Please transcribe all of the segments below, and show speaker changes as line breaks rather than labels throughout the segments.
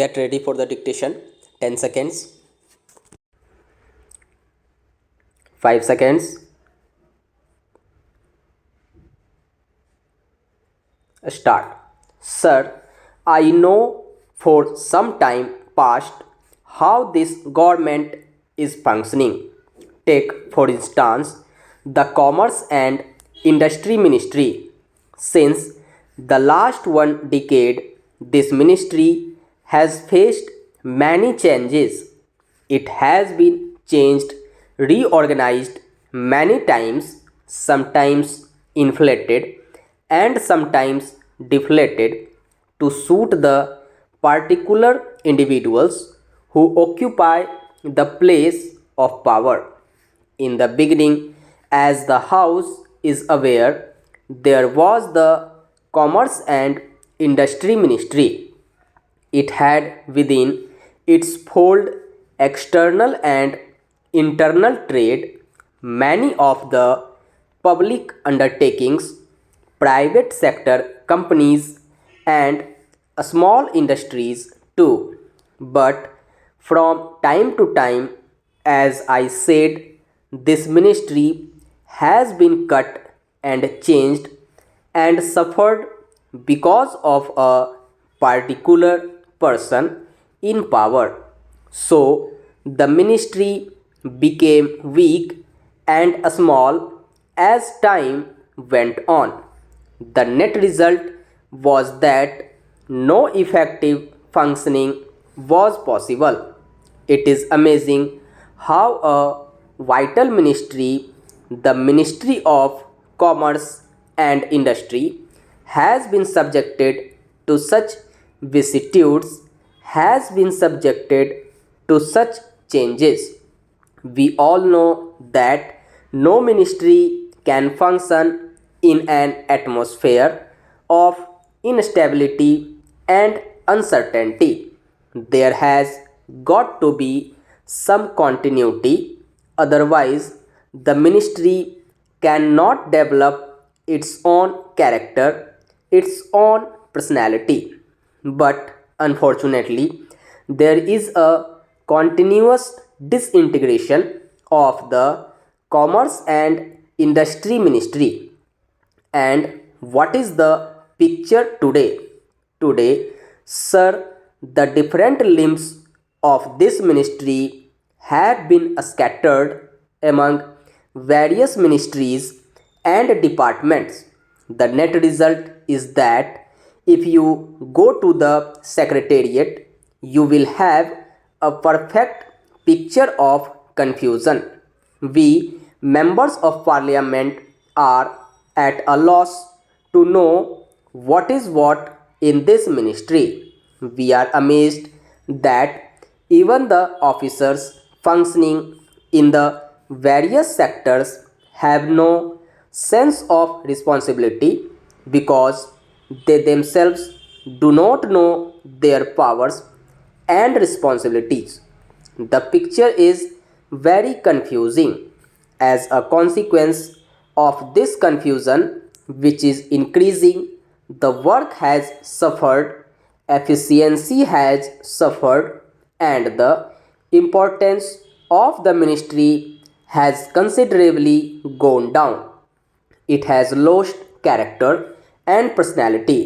Get ready for the dictation. 10 seconds. 5 seconds. Start. Sir, I know for some time past how this government is functioning. Take, for instance, the Commerce and Industry Ministry. Since the last one decade, this ministry has faced many changes. It has been changed, reorganized many times, sometimes inflated and sometimes deflated to suit the particular individuals who occupy the place of power. In the beginning, as the House is aware, there was the Commerce and Industry Ministry. It had within its fold external and internal trade, many of the public undertakings, private sector companies, and small industries too. But from time to time, as I said, this ministry has been cut and changed and suffered because of a particular person in power. So the ministry became weak and small as time went on. The net result was that no effective functioning was possible. It is amazing how a vital ministry, the Ministry of Commerce and Industry, has been subjected to such vicissitudes, has been subjected to such changes. We all know that no ministry can function in an atmosphere of instability and uncertainty. There has got to be some continuity, otherwise, the ministry cannot develop its own character, its own personality. But unfortunately, there is a continuous disintegration of the Commerce and Industry Ministry. And what is the picture today? Today, sir, the different limbs of this ministry have been scattered among various ministries and departments. The net result is that if you go to the secretariat, you will have a perfect picture of confusion. We, members of parliament, are at a loss to know what is what in this ministry. We are amazed that even the officers functioning in the various sectors have no sense of responsibility because they themselves do not know their powers and responsibilities. The picture is very confusing. As a consequence of this confusion, which is increasing, the work has suffered, efficiency has suffered, and the importance of the ministry has considerably gone down. It has lost character and personality.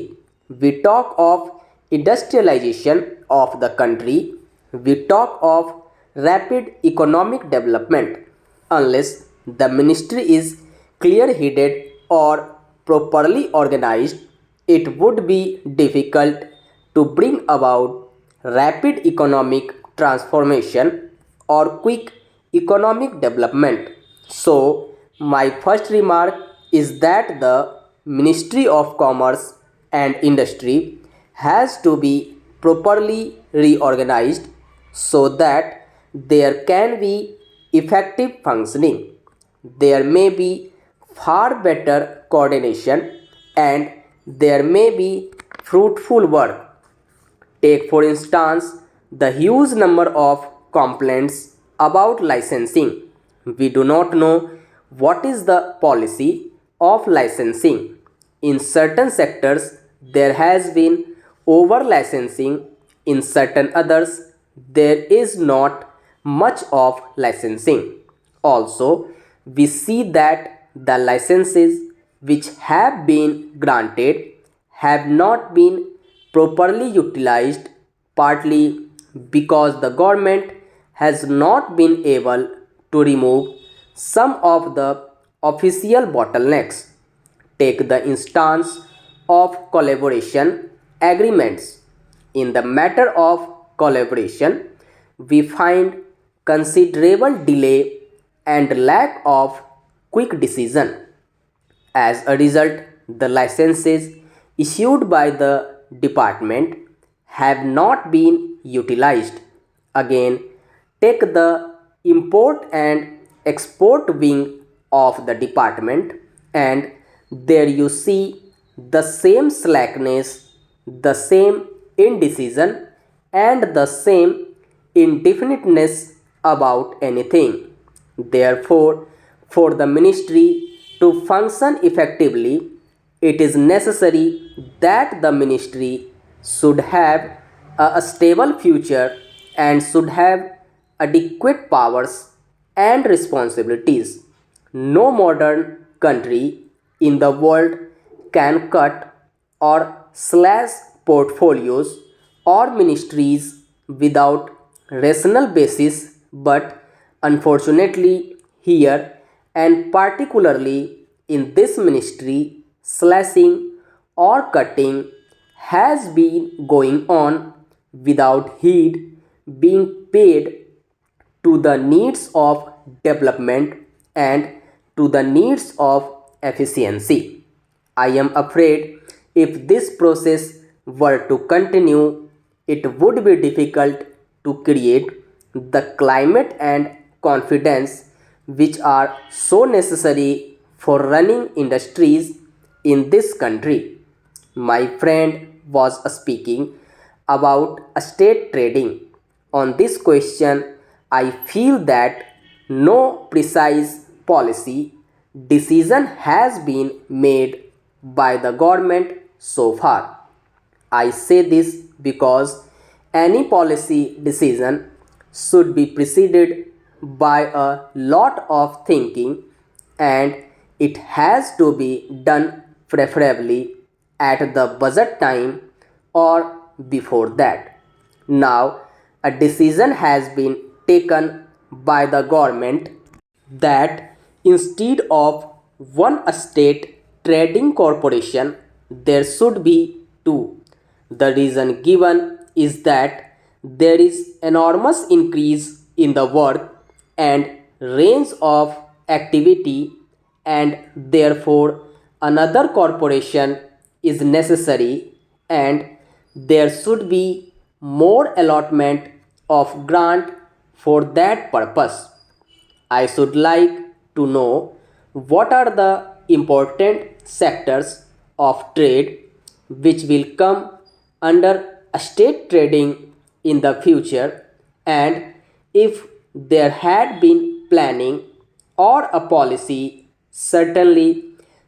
We talk of industrialization of the country, we talk of rapid economic development. Unless the ministry is clear headed or properly organized, it would be difficult to bring about rapid economic transformation or quick economic development. So, my first remark is that the Ministry of Commerce and Industry has to be properly reorganized so that there can be effective functioning. There may be far better coordination and there may be fruitful work. Take, for instance, the huge number of complaints about licensing. We do not know what is the policy of licensing. In certain sectors, there has been over licensing In certain others, there is not much of licensing. Also, we see that the licenses which have been granted have not been properly utilized, partly because the government has not been able to remove some of the official bottlenecks. Take the instance of collaboration agreements. In the matter of collaboration, we find considerable delay and lack of quick decision. As a result, the licenses issued by the department have not been utilized. Again, take the import and export wing of the department, and there you see the same slackness, the same indecision, and the same indefiniteness about anything. Therefore, for the ministry to function effectively, it is necessary that the ministry should have a stable future and should have adequate powers and responsibilities. No modern country in the world can cut or slash portfolios or ministries without rational basis, but unfortunately here and particularly in this ministry, slashing or cutting has been going on without heed being paid to the needs of development and to the needs of efficiency. I am afraid if this process were to continue, it would be difficult to create the climate and confidence which are so necessary for running industries in this country. My friend was speaking about state trading. On this question, I feel that no precise policy decision has been made by the government so far. I say this because any policy decision should be preceded by a lot of thinking, and it has to be done preferably at the budget time or before that. Now, a decision has been taken by the government that instead of one state trading corporation, there should be two. The reason given is that there is enormous increase in the work and range of activity, and therefore another corporation is necessary, and there should be more allotment of grant for that purpose. I should like to know what are the important sectors of trade which will come under state trading in the future, and if there had been planning or a policy, certainly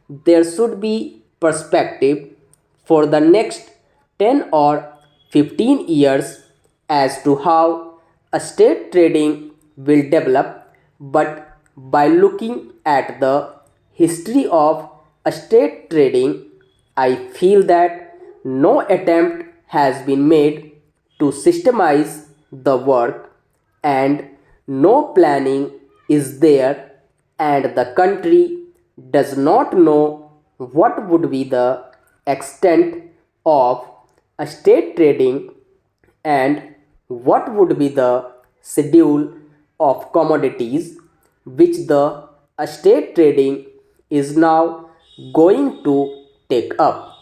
there should be perspective for the next 10 or 15 years as to how a state trading will develop, but by looking at the history of state trading, I feel that no attempt has been made to systemize the work, and no planning is there, and the country does not know what would be the extent of a state trading and what would be the schedule of commodities which the state trading is now going to take up.